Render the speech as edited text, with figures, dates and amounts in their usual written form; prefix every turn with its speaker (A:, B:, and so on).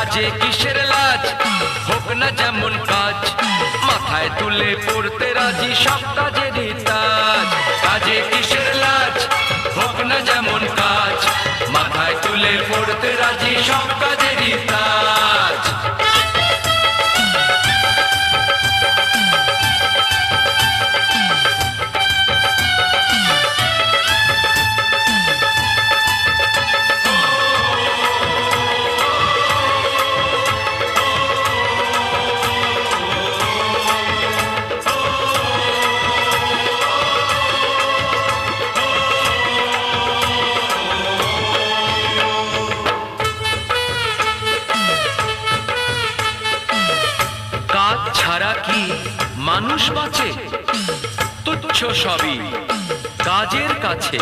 A: কাজে কিসের লাজ, হোক না যেমন কাজ, মাথায় তুলে পড়তে রাজি সব কাজেরই তাজ। কাজে কিসের লাজ, হোক না যেমন কাজ, মাথায় তুলে পড়তে রাজি সব কাজেরই তাজ। কাজ ছাড়া কি মানুষ বাঁচে? তুচ্ছ সবই কাজের কাছে।